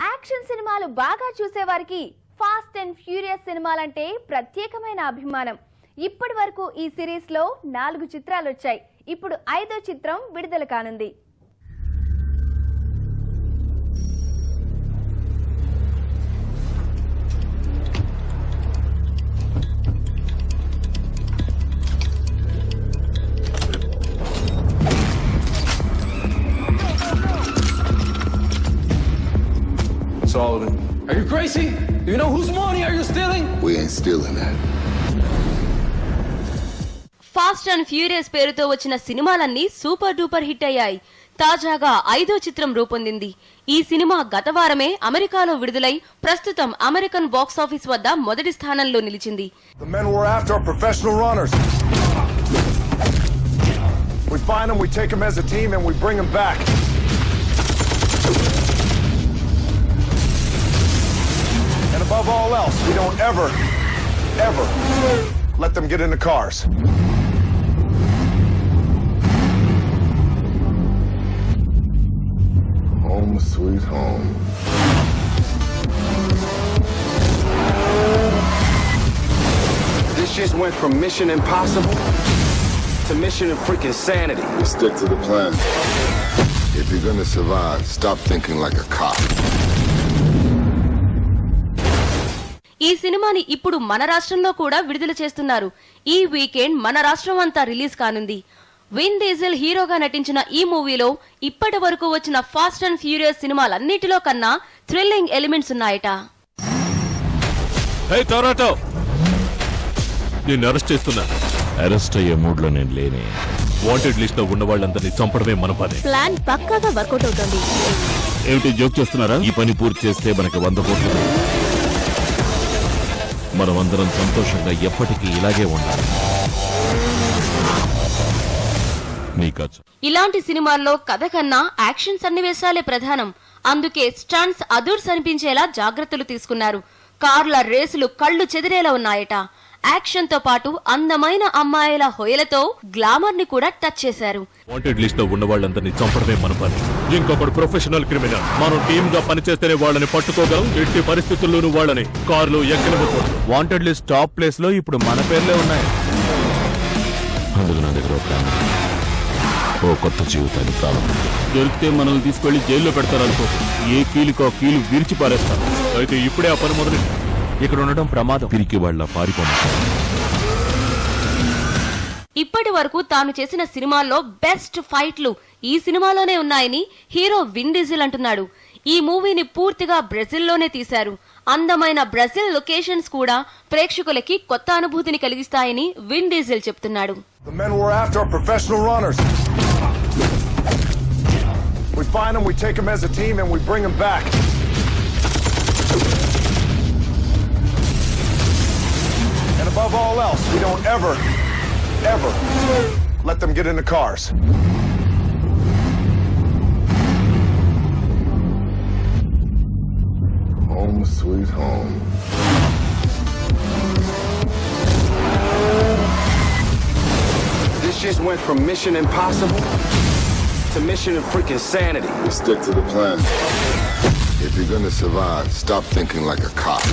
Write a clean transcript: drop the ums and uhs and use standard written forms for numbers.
Action సినిమాలు బాగా చూసేవారికి ఫాస్ట్ అండ్ ఫ్యూరియస్ సినిమాలంటే ప్రత్యేకమైన అభిమానం. ఇప్పటి వరకు ఈ సిరీస్ లో 4 చిత్రాలు వచ్చాయి. ఇప్పుడు 5వ చిత్రం విడుదల కానుంది. Sullivan. Are you crazy? Do you know whose money are you stealing? We ain't stealing that. Fast and furious పేరుతో వచ్చిన సినిమాలన్నీ సూపర్ డూపర్ హిట్ అయ్యాయి. తాజాగా 5వ చిత్రం రూపొందింది. ఈ సినిమా గత వారమే అమెరికాలో విడుదలై ప్రస్తుతం అమెరికన్ బాక్స్ ఆఫీస్ వద్ద మొదటి స్థానంలో నిలిచింది. The men we're after are professional runners. We find them, we take them as a team, and we bring them back. And above all else, we don't ever let them get into cars. Home sweet home. This just went from Mission Impossible to Mission of freaking Sanity. We stick to the plan. If you're gonna survive, stop thinking like a cop. ఈ సినిమాని ఇప్పుడు మన రాష్ట్రంలో కూడా విడుదల చేస్తున్నారు. ఈ weekend మన రాష్ట్రం అంతా రిలీజ్ కానుంది. విన్ డీజిల్ హీరోగా నటించిన ఈ మూవీలో ఇప్పటి వరకు వచ్చిన ఫాస్ట్ అండ్ ఫ్యూరియస్ సినిమాలన్నిటిలో కన్నా థ్రిల్లింగ్ ఎలిమెంట్స్ ఉన్నాయట. హే టొరాటో, నేను అరెస్ట్ చేస్తున్నా. అరెస్ట్ అయ్యే మూడ్ లో నేను లేనే. వాంటెడ్ లిస్ట్ లో ఉన్న వాళ్ళందరినీ చంపడమే మన పని. ప్లాన్ పక్కాగా వర్కౌట్ అవుతుంది. ఏమిటి జోక్ చేస్తున్నారా? ఈ పని పూర్తి చేస్తే మనకి 100 కోట్లు. మనం అందరం సంతోషంగా ఎప్పటికీ ఇలాగే ఉండాలి. ఇలాంటి సినిమాల్లో కథ కన్నా యాక్షన్ సన్నివేశాలే ప్రధానం. అందుకే స్టంట్స్ అదుర్స్ అనిపించేలా జాగ్రత్తలు తీసుకున్నారు. కార్ల రేసులు కళ్లు చెదిరేలా ఉన్నాయట. యాక్షన్ తో పాటు అందమైన అమ్మాయిల హొయలతో గ్లామర్ ని కూడా టచ్ చేశారు. వాంటెడ్ లిస్ట్ లో ఉన్న వాళ్ళందరినీ చంపడమే మన పని. ఇంకొకడు ప్రొఫెషనల్ క్రిమినల్. మనం టీమ్ గా పనిచేస్తేనే వాళ్ళని పట్టుకోగలం. ఎట్టి పరిస్థితుల్లోనూ వాళ్ళని కార్లు ఎక్కనివ్వకూడదు. వాంటెడ్ లిస్ట్ టాప్ ప్లేస్ లో ఇప్పుడు మన పేర్లే ఉన్నాయి. అందుకు నా దగ్గర ఒక ప్లాన్. ఓ కొత్త జీవితాన్ని ప్రారంభం. దొరికితే మనల్ని తీసుకెళ్లి జైల్లో పెడతారనుకో. ఏ కీలుకో కీలు విరిచి పారేస్తారు. అయితే ఇప్పుడే ఆ పని మొదలు. ఇక్కడ ఉండడం ప్రమాదం. పిరికి వాళ్ళ పారిపోమంటారు. ఇప్పటి వరకు తాను చేసిన సినిమాల్లో బెస్ట్ ఫైట్లు ఈ సినిమాలోనే ఉన్నాయని హీరో విన్ డీజిల్ అంటున్నాడు. ఈ మూవీని పూర్తిగా బ్రెజిల్లోనే తీశారు. అందమైన బ్రెజిల్ లొకేషన్స్ కూడా ప్రేక్షకులకి కొత్త అనుభూతిని కలిగిస్తాయని విన్ డీజిల్ చెప్తున్నాడు. The men we're after are professional runners. We find them, we take them as a team, and we bring them back. And above all else, we don't ever let them get into cars. Home sweet home. This just went from Mission Impossible to Mission of freaking Sanity. We stick to the plan. If you're gonna survive, stop thinking like a cop.